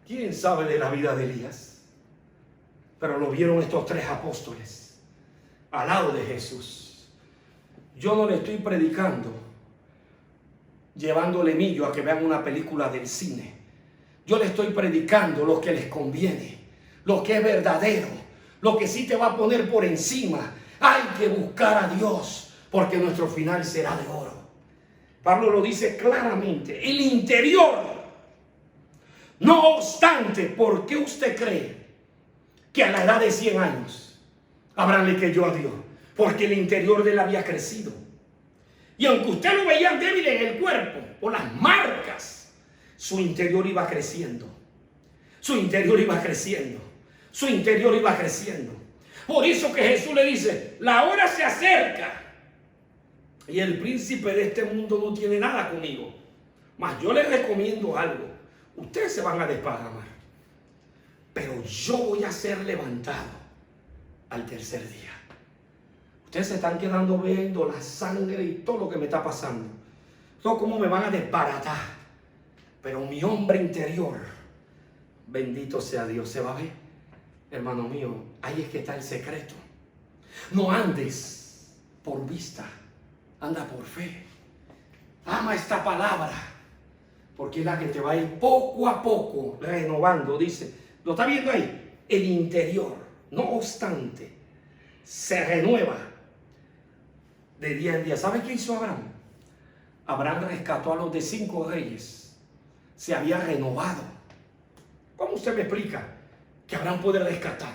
¿Quién sabe de la vida de Elías? Pero lo vieron estos 3 apóstoles al lado de Jesús. Yo no le estoy predicando llevándole millo a que vean una película del cine. Yo le estoy predicando lo que les conviene, lo que es verdadero, lo que sí te va a poner por encima Hay que buscar a Dios porque nuestro final será de oro. Pablo lo dice claramente. El interior. No obstante, ¿por qué usted cree que a la edad de 100 años Abraham le creyó a Dios? Porque el interior de él había crecido. Y aunque usted lo veía débil en el cuerpo, por las marcas, su interior iba creciendo. Su interior iba creciendo. Su interior iba creciendo. Por eso que Jesús le dice, la hora se acerca. Y el príncipe de este mundo no tiene nada conmigo. Mas yo les recomiendo algo. Ustedes se van a desparramar. Pero yo voy a ser levantado al tercer día. Ustedes se están quedando viendo la sangre y todo lo que me está pasando. Todo cómo me van a desbaratar. Pero mi hombre interior, bendito sea Dios, se va a ver. Hermano mío, ahí es que está el secreto. No andes por vista, anda por fe. Ama esta palabra, porque es la que te va a ir poco a poco renovando. Dice, ¿lo está viendo ahí? El interior, no obstante, se renueva de día en día. ¿Sabe qué hizo Abraham? Abraham rescató a los de 5 reyes. Se había renovado. ¿Cómo usted me explica que Abraham puede rescatar?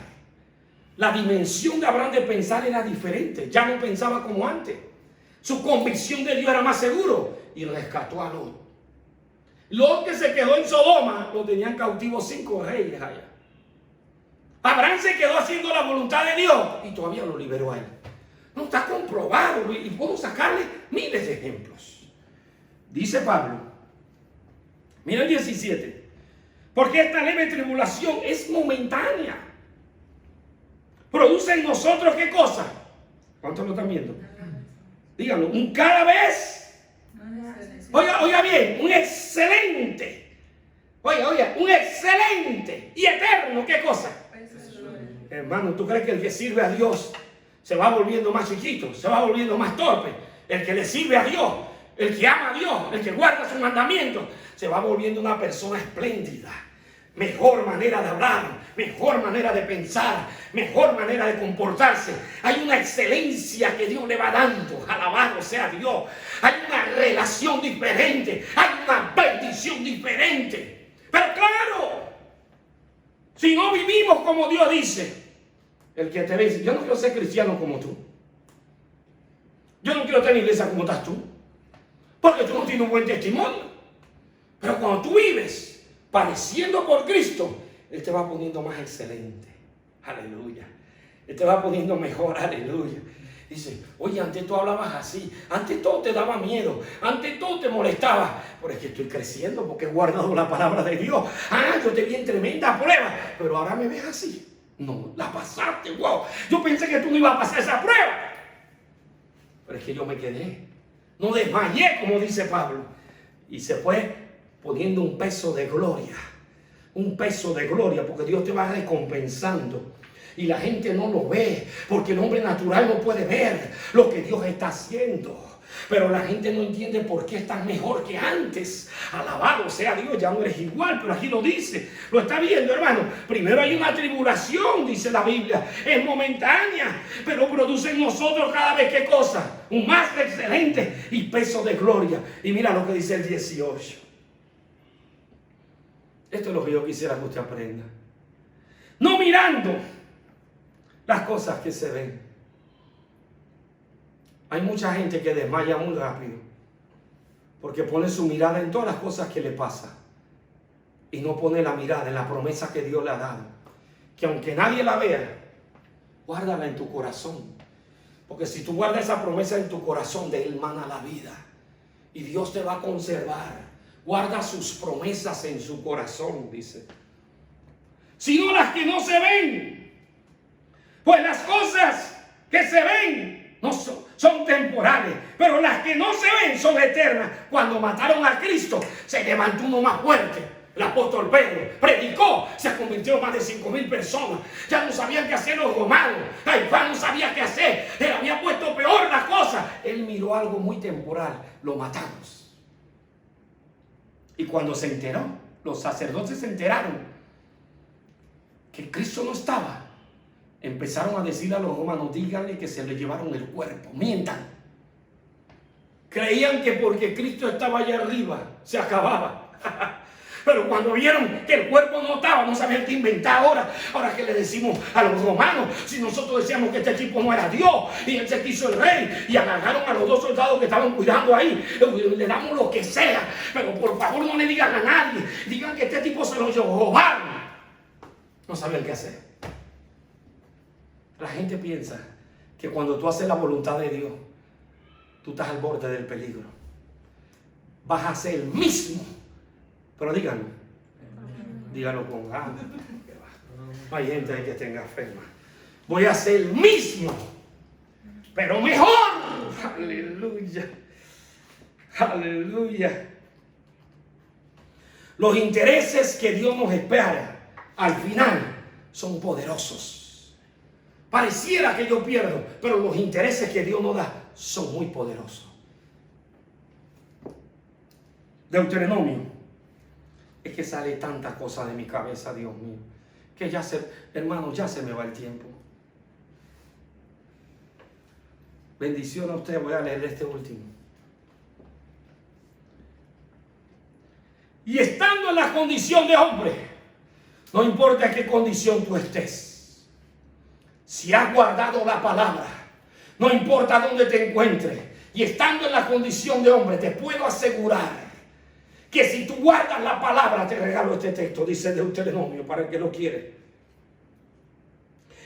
La dimensión de Abraham de pensar era diferente. Ya no pensaba como antes. Su convicción de Dios era más seguro. Y rescató a Lot. Lot, que se quedó en Sodoma, lo tenían cautivo 5 reyes allá. Abraham se quedó haciendo la voluntad de Dios y todavía lo liberó a él. No está comprobado y puedo sacarle miles de ejemplos. Dice Pablo, mira el 17, porque esta leve tribulación es momentánea. Produce en nosotros ¿qué cosa? ¿Cuántos lo están viendo? Díganlo, un cada vez. Oiga bien, un excelente. Oiga, un excelente y eterno ¿qué cosa? Hermano, ¿tú crees que el que sirve a Dios se va volviendo más chiquito, se va volviendo más torpe? El que le sirve a Dios, el que ama a Dios, el que guarda sus mandamientos, se va volviendo una persona espléndida. Mejor manera de hablar, mejor manera de pensar, mejor manera de comportarse. Hay una excelencia que Dios le va dando. Alabado sea Dios. Hay una relación diferente, hay una bendición diferente. Pero claro, si no vivimos como Dios dice, el que te dice, yo no quiero ser cristiano como tú. Yo no quiero tener iglesia como estás tú. Porque tú no tienes un buen testimonio. Pero cuando tú vives padeciendo por Cristo, Él te va poniendo más excelente. Aleluya. Él te va poniendo mejor. Aleluya. Dice, oye, antes tú hablabas así, antes todo te daba miedo, antes todo te molestaba, pero es que estoy creciendo porque he guardado la palabra de Dios. Yo te vi en tremenda prueba, pero ahora me ves así. No, la pasaste, wow. Yo pensé que tú no ibas a pasar esa prueba, pero es que yo me quedé, no desmayé como dice Pablo, y se fue poniendo un peso de gloria, porque Dios te va recompensando. Y la gente no lo ve, porque el hombre natural no puede ver lo que Dios está haciendo. Pero la gente no entiende por qué estás mejor que antes. Alabado sea Dios, ya no eres igual, pero aquí lo dice. Lo está viendo, hermano. Primero hay una tribulación, dice la Biblia. Es momentánea, pero produce en nosotros cada vez ¿qué cosa? Un más excelente y peso de gloria. Y mira lo que dice el 18. Esto es lo que yo quisiera que usted aprenda. No mirando las cosas que se ven. Hay mucha gente que desmaya muy rápido porque pone su mirada en todas las cosas que le pasan y no pone la mirada en la promesa que Dios le ha dado, que aunque nadie la vea, guárdala en tu corazón, porque si tú guardas esa promesa en tu corazón, de él mana la vida y Dios te va a conservar. Guarda sus promesas en su corazón, dice. Sino las que no se ven. Pues las cosas que se ven no son temporales, pero las que no se ven son eternas. Cuando mataron a Cristo, se levantó uno más fuerte. El apóstol Pedro predicó, se convirtió en más de 5,000 personas. Ya no sabían qué hacer los romanos. Caifás no sabía qué hacer. Él había puesto peor las cosas. Él miró algo muy temporal. Lo matamos. Y cuando se enteró, los sacerdotes se enteraron que Cristo no estaba, empezaron a decirle a los romanos: díganle que se le llevaron el cuerpo, mientan. Creían que porque Cristo estaba allá arriba se acababa. Pero cuando vieron que el cuerpo no estaba, no sabían qué inventar ahora. Ahora, ¿qué le decimos a los romanos? Si nosotros decíamos que este tipo no era Dios y él se quiso el rey, y agarraron a los 2 soldados que estaban cuidando ahí, le damos lo que sea, pero por favor no le digan a nadie, digan que este tipo se lo robaron. No sabían qué hacer. La gente piensa que cuando tú haces la voluntad de Dios, tú estás al borde del peligro. Vas a ser el mismo. Pero díganlo con ganas. Hay gente ahí que tenga fe, hermano. Voy a ser el mismo, pero mejor. Aleluya. Aleluya. Los intereses que Dios nos espera al final son poderosos. Pareciera que yo pierdo, pero los intereses que Dios nos da son muy poderosos. Deuteronomio. Es que sale tanta cosa de mi cabeza, Dios mío, que hermano, ya se me va el tiempo. Bendición a usted. Voy a leer este último. Y estando en la condición de hombre, no importa qué condición tú estés, si has guardado la palabra, no importa dónde te encuentres, y estando en la condición de hombre, te puedo asegurar que si tú guardas la palabra, te regalo este texto, dice Deuteronomio, para el que lo quiere.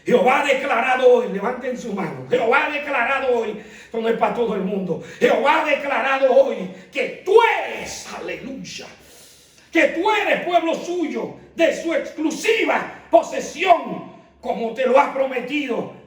Jehová ha declarado hoy, levanten su mano, Jehová ha declarado hoy, esto no es para todo el mundo, Jehová ha declarado hoy que tú eres, aleluya, que tú eres pueblo suyo, de su exclusiva posesión, como te lo ha prometido,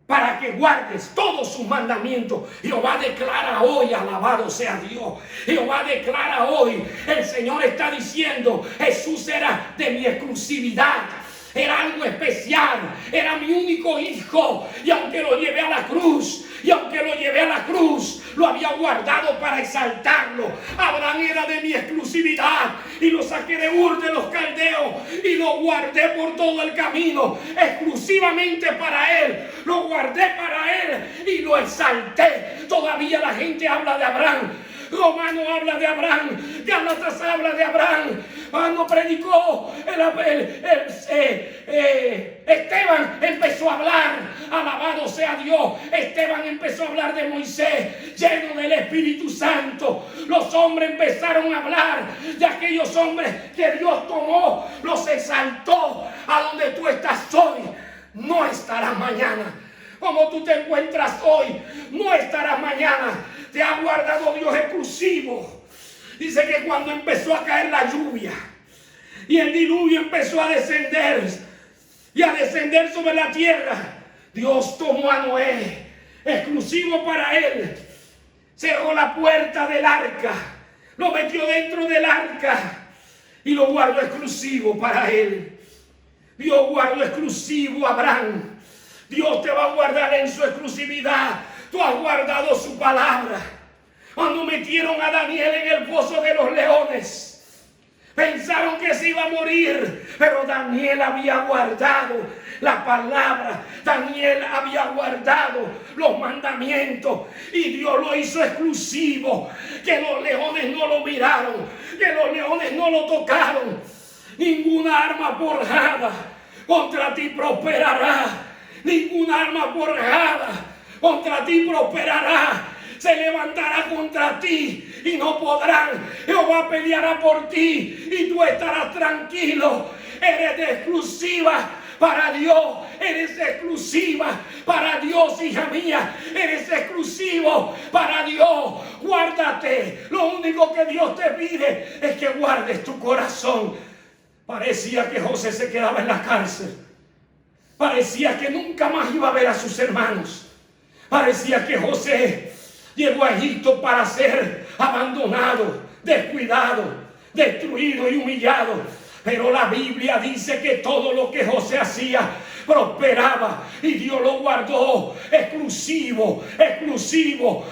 para que guardes todos sus mandamientos. Jehová declara hoy, alabado sea Dios. Jehová declara hoy, el Señor está diciendo: Jesús era de mi exclusividad, era algo especial, era mi único hijo, y aunque lo llevé a la cruz, lo había guardado para exaltarlo. Abraham era de mi exclusividad, y lo saqué de Ur de los Caldeos, y lo guardé por todo el camino, exclusivamente para él. Lo guardé para él y lo exalté. Todavía la gente habla de Abraham. Romano habla de Abraham, Gálatas habla de Abraham. Cuando predicó Esteban empezó a hablar, alabado sea Dios. Esteban empezó a hablar de Moisés, lleno del Espíritu Santo. Los hombres empezaron a hablar de aquellos hombres que Dios tomó, los exaltó. A donde tú estás hoy, no estarás mañana. Como tú te encuentras hoy, no estarás mañana. Te ha guardado Dios exclusivo. Dice que cuando empezó a caer la lluvia y el diluvio empezó a descender y a descender sobre la tierra, Dios tomó a Noé, exclusivo para él, cerró la puerta del arca, lo metió dentro del arca y lo guardó exclusivo para él. Dios guardó exclusivo a Abraham. Dios te va a guardar en su exclusividad. Tú has guardado su palabra. Cuando metieron a Daniel en el foso de los leones, pensaron que se iba a morir, pero Daniel había guardado la palabra. Daniel había guardado los mandamientos y Dios lo hizo exclusivo, que los leones no lo miraron, que los leones no lo tocaron. Ninguna arma forjada contra ti prosperará. Ninguna arma forjada contra ti prosperará. Se levantará contra ti y no podrán. Jehová peleará por ti y tú estarás tranquilo. Eres de exclusiva para Dios. Eres exclusiva para Dios, hija mía. Eres exclusivo para Dios. Guárdate. Lo único que Dios te pide es que guardes tu corazón. Parecía que José se quedaba en la cárcel. Parecía que nunca más iba a ver a sus hermanos. Parecía que José llegó a Egipto para ser abandonado, descuidado, destruido y humillado. Pero la Biblia dice que todo lo que José hacía prosperaba y Dios lo guardó exclusivo.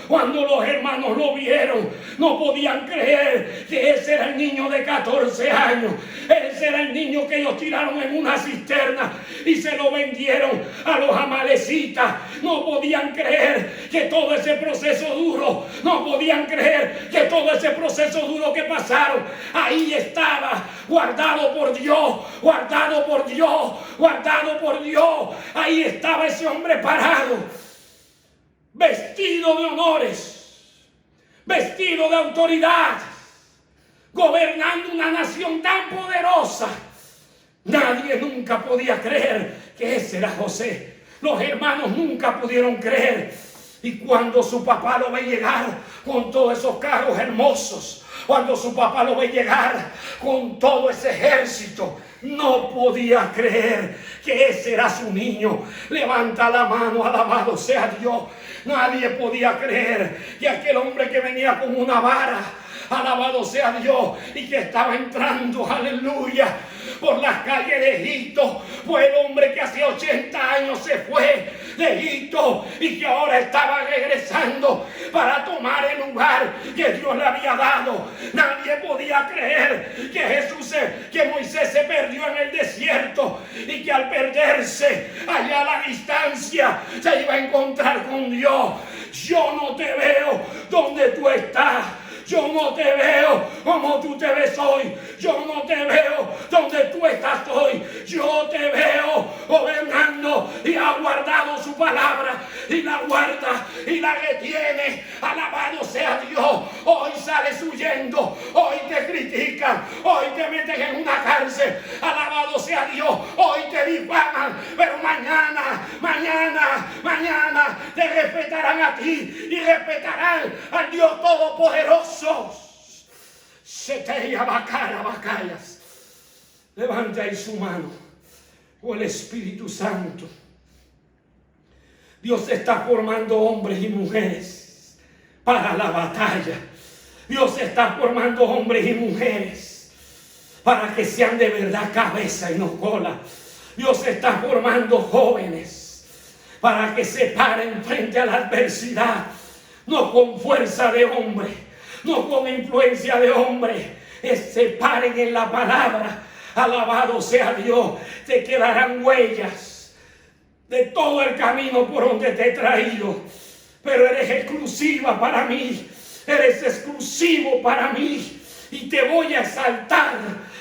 Cuando los hermanos lo vieron, no podían creer que ese era el niño de 14 años. Ese era el niño que ellos tiraron en una cisterna y se lo vendieron a los amalecitas. No podían creer que todo ese proceso duro, no podían creer que todo ese proceso duro que pasaron, ahí estaba, guardado por Dios, guardado por Dios, guardado por Dios. Ahí estaba ese hombre parado, vestido de honores, vestido de autoridad, gobernando una nación tan poderosa. Nadie nunca podía creer que ese era José. Los hermanos nunca pudieron creer. Y cuando su papá lo ve llegar con todos esos carros hermosos, cuando su papá lo ve llegar con todo ese ejército, no podía creer que ese era su niño. Levanta la mano, alabado sea Dios. Nadie podía creer que aquel hombre que venía con una vara, alabado sea Dios, y que estaba entrando, aleluya, por las calles de Egipto, fue el hombre que hace 80 años se fue de Egipto y que ahora estaba regresando para tomar el lugar que Dios le había dado. Nadie podía creer que Moisés se perdió en el desierto y que al perderse allá a la distancia se iba a encontrar con Dios. Yo no te veo donde tú estás. Yo no te veo como tú te ves hoy. Yo no te veo donde tú estás hoy. Yo te veo gobernando y ha guardado su palabra y la guarda y la retiene. Alabado sea Dios. Hoy sales huyendo. Hoy te critican. Hoy te meten en una cárcel. Alabado sea Dios. Hoy te difaman. Pero mañana te respetarán a ti y respetarán al Dios Todopoderoso. Levante ahí su mano. Oh, el Espíritu Santo. Dios está formando hombres y mujeres para la batalla. Dios está formando hombres y mujeres para que sean de verdad cabeza y no cola. Dios está formando jóvenes para que se paren frente a la adversidad, no con fuerza de hombre, no con influencia de hombre, se paren en la palabra. Alabado sea Dios. Te quedarán huellas de todo el camino por donde te he traído, pero eres exclusiva para mí, eres exclusivo para mí, y te voy a exaltar,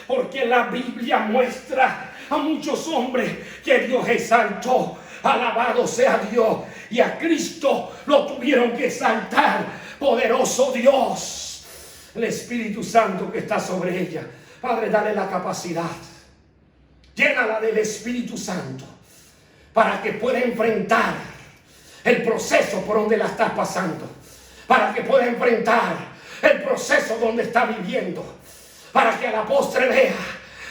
porque la Biblia muestra a muchos hombres que Dios exaltó. Alabado sea Dios. Y a Cristo lo tuvieron que exaltar. Poderoso Dios, el Espíritu Santo que está sobre ella. Padre, dale la capacidad, llénala del Espíritu Santo para que pueda enfrentar el proceso por donde la estás pasando, para que pueda enfrentar el proceso donde está viviendo, para que a la postre vea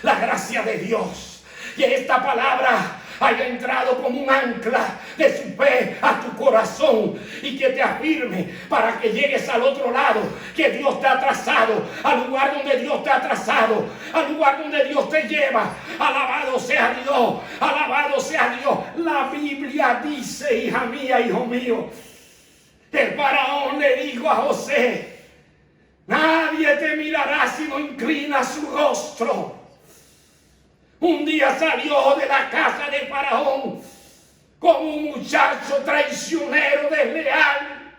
la gracia de Dios, que esta palabra haya entrado como un ancla de su fe a tu corazón y que te afirme para que llegues al otro lado que Dios te ha trazado, al lugar donde Dios te ha trazado, al lugar donde Dios te lleva. Alabado sea Dios, alabado sea Dios. La Biblia dice, hija mía, hijo mío, el faraón le dijo a José: nadie te mirará si no inclinas su rostro. Un día salió de la casa de Faraón como un muchacho traicionero, desleal,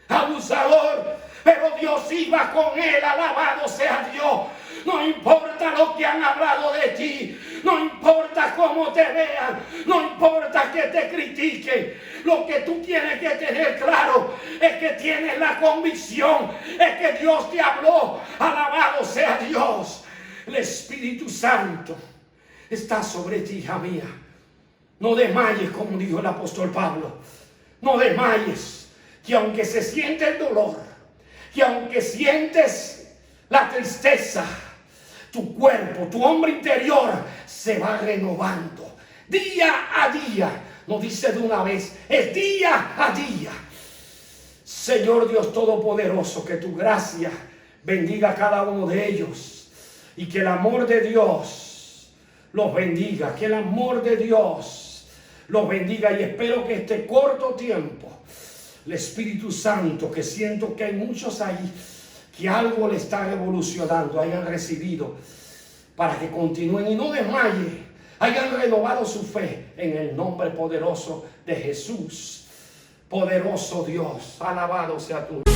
abusador, pero Dios iba con él. Alabado sea Dios. No importa lo que han hablado de ti, no importa cómo te vean, no importa que te critiquen. Lo que tú tienes que tener claro es que tienes la convicción, es que Dios te habló. Alabado sea Dios. El Espíritu Santo está sobre ti, hija mía. No desmayes, como dijo el apóstol Pablo. No desmayes, que aunque se siente el dolor, que aunque sientes la tristeza, tu cuerpo, tu hombre interior se va renovando día a día. No dice de una vez, es día a día. Señor Dios Todopoderoso, que tu gracia bendiga a cada uno de ellos Y que el amor de Dios los bendiga. Que el amor de Dios los bendiga. Y espero que este corto tiempo, el Espíritu Santo, que siento que hay muchos ahí, que algo le está revolucionando, hayan recibido para que continúen y no desmayen, hayan renovado su fe en el nombre poderoso de Jesús. Poderoso Dios, alabado sea tu nombre.